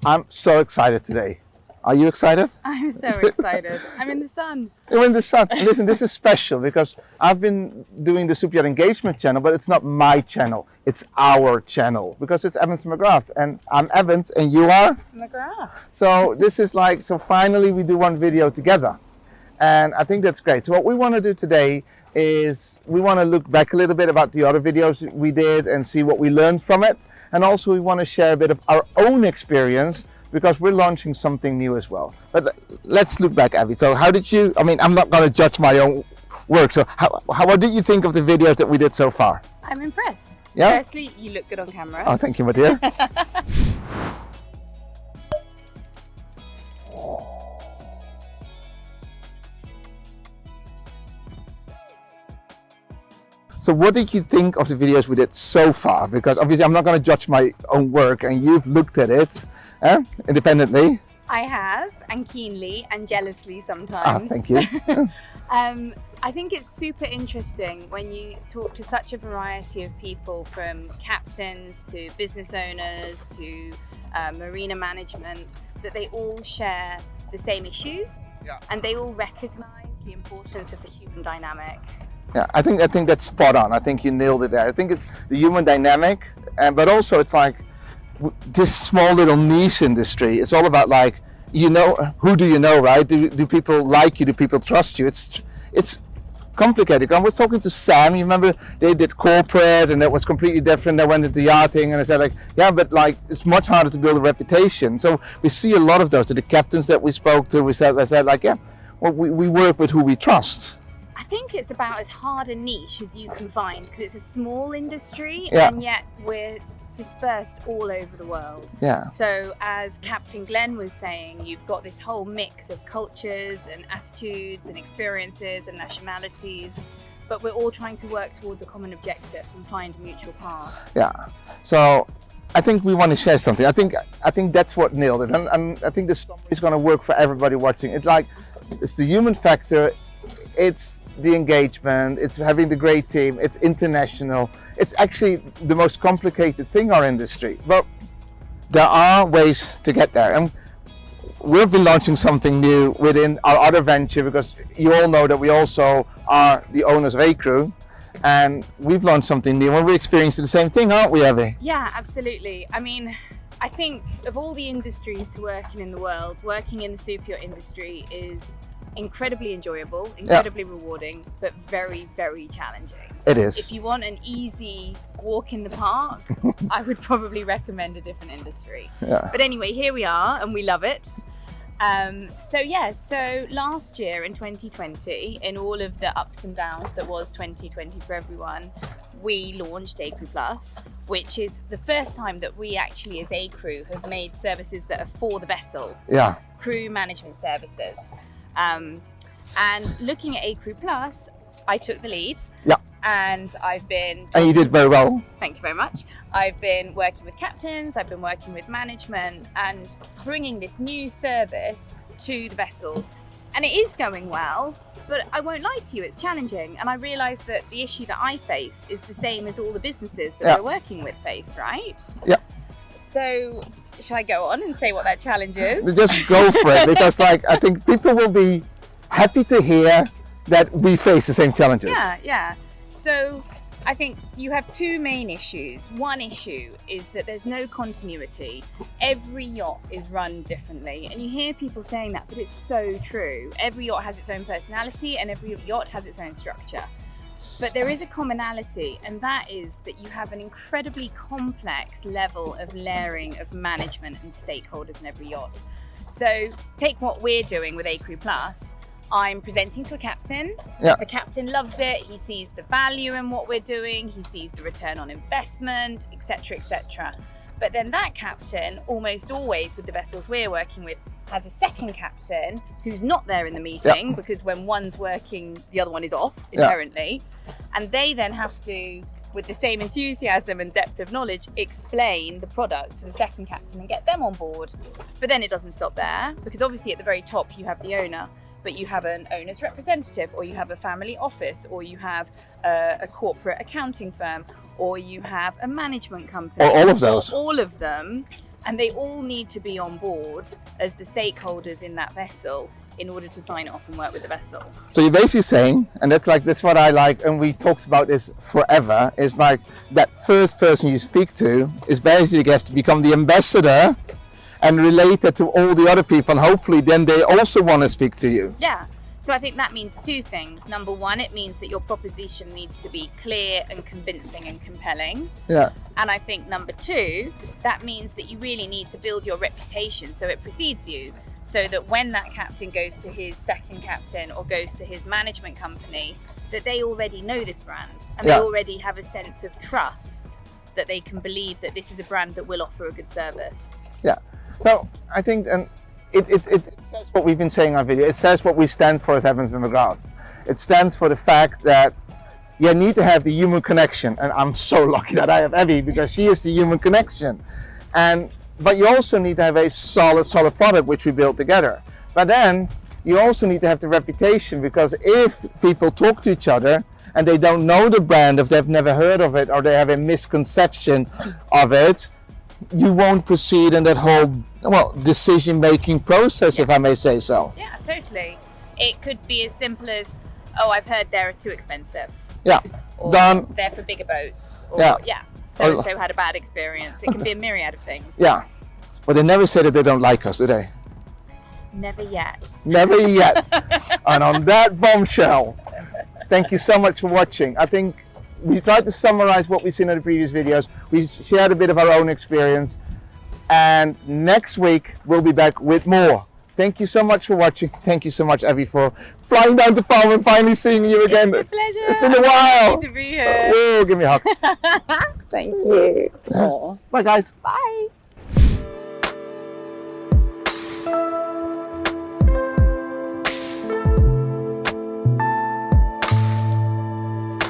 I'm so excited today. Are you excited? I'm so excited. I'm in the sun. You're in the sun. And listen, this is special because I've been doing the Superyacht Engagement Channel, but it's not my channel. It's our channel because it's Abi McGrath. And I'm Evans and you are? McGrath. So this is like, so finally we do one video together. And I think that's great. So what we want to do today is we want to look back a little bit about the other videos we did and see what we learned from it. And also we want to share a bit of our own experience because we're launching something new as well. But let's look back, Abi. So how did you, I mean, I'm not going to judge my own work. So what did you think of the videos that we did so far? I'm impressed. Yeah? Firstly, you look good on camera. Oh, thank you, my dear. So what did you think of the videos we did so far? Because obviously I'm not going to judge my own work and you've looked at it independently. I have, and keenly and jealously sometimes. Thank you. I think it's super interesting when you talk to such a variety of people, from captains to business owners to marina management, that they all share the same issues, and they all recognize the importance of the human dynamic. Yeah, I think that's spot on. I think you nailed it there. I think it's the human dynamic, but also it's like this small little niche industry. It's all about, like, you know, who do you know, right? Do people like you? Do people trust you? It's complicated. I was talking to Sam. You remember they did corporate, and that was completely different. They went into yachting, and I said, like, yeah, but like it's much harder to build a reputation. So we see a lot of those. To the captains that we spoke to, I said, like, yeah, well, we work with who we trust. I think it's about as hard a niche as you can find because it's a small industry, yeah, and yet we're dispersed all over the world. Yeah. So as Captain Glenn was saying, you've got this whole mix of cultures and attitudes and experiences and nationalities, but we're all trying to work towards a common objective and find a mutual path. Yeah. So I think we want to share something. I think that's what nailed it, and I think this story is going to work for everybody watching. It's like, it's the human factor, it's the engagement, it's having the great team, it's international. It's actually the most complicated thing, our industry. But there are ways to get there. And we've been launching something new within our other venture because you all know that we also are the owners of A-Crew. And we've launched something new and we're experiencing the same thing, aren't we, Abi? Yeah, absolutely. I mean, I think of all the industries to work in the world, working in the superyacht industry is incredibly enjoyable, incredibly rewarding, but very, very challenging. It is. If you want an easy walk in the park, I would probably recommend a different industry. Yeah. But anyway, here we are and we love it. So last year in 2020, in all of the ups and downs that was 2020 for everyone, we launched A-Crew Plus, which is the first time that we actually as A-Crew have made services that are for the vessel. Yeah. Crew management services. And looking at A-Crew Plus, I took the lead. Yeah. And I've been... And you did very well. Thank you very much. I've been working with captains, I've been working with management and bringing this new service to the vessels. And it is going well, but I won't lie to you, it's challenging. And I realised that the issue that I face is the same as all the businesses that we're working with face, right? Yeah. So, shall I go on and say what that challenge is? Just go for it, because like I think people will be happy to hear that we face the same challenges. Yeah. So I think you have two main issues. One issue is that there's no continuity. Every yacht is run differently, and you hear people saying that, but it's so true. Every yacht has its own personality and every yacht has its own structure. But there is a commonality, and that is that you have an incredibly complex level of layering of management and stakeholders in every yacht. So take what we're doing with A-Crew Plus. I'm presenting to a captain. Yeah. The captain loves it. He sees the value in what we're doing. He sees the return on investment, etc., etc. But then that captain, almost always with the vessels we're working with, has a second captain who's not there in the meeting because when one's working, the other one is off inherently. And they then have to, with the same enthusiasm and depth of knowledge, explain the product to the second captain and get them on board. But then it doesn't stop there, because obviously at the very top you have the owner, but you have an owner's representative, or you have a family office, or you have a corporate accounting firm, or you have a management company. Or all of those. All of them And they all need to be on board as the stakeholders in that vessel in order to sign off and work with the vessel. So you're basically saying, and that's what I like, and we talked about this forever, is like that first person you speak to is basically has to become the ambassador and relate it to all the other people, and hopefully then they also want to speak to you. Yeah. So I think that means two things. Number one, it means that your proposition needs to be clear and convincing and compelling. Yeah. And I think number two, that means that you really need to build your reputation so it precedes you. So that when that captain goes to his second captain or goes to his management company, that they already know this brand and they already have a sense of trust that they can believe that this is a brand that will offer a good service. Yeah. So I think, and it says what we've been saying in our video. It says what we stand for as Abi McGrath. It stands for the fact that you need to have the human connection, and I'm so lucky that I have Abi because she is the human connection. But you also need to have a solid product which we build together. But then you also need to have the reputation, because if people talk to each other and they don't know the brand, if they've never heard of it or they have a misconception of it, you won't proceed in that whole decision-making process, if I may say so. Yeah, totally. It could be as simple as, oh, I've heard they're too expensive. Yeah. Or Done. they're for bigger boats. Or, Yeah. So-and-so had a bad experience. It can be a myriad of things. Yeah. But they never say that they don't like us, do they? Never yet. Never yet. And on that bombshell, thank you so much for watching. I think we tried to summarize what we've seen in the previous videos. We shared a bit of our own experience. And next week, we'll be back with more. Thank you so much for watching. Thank you so much, Abi, for flying down to farm and finally seeing you again. It's a pleasure. It's been a while. Good to be here. Oh, give me a hug. Thank you. Bye, guys. Bye.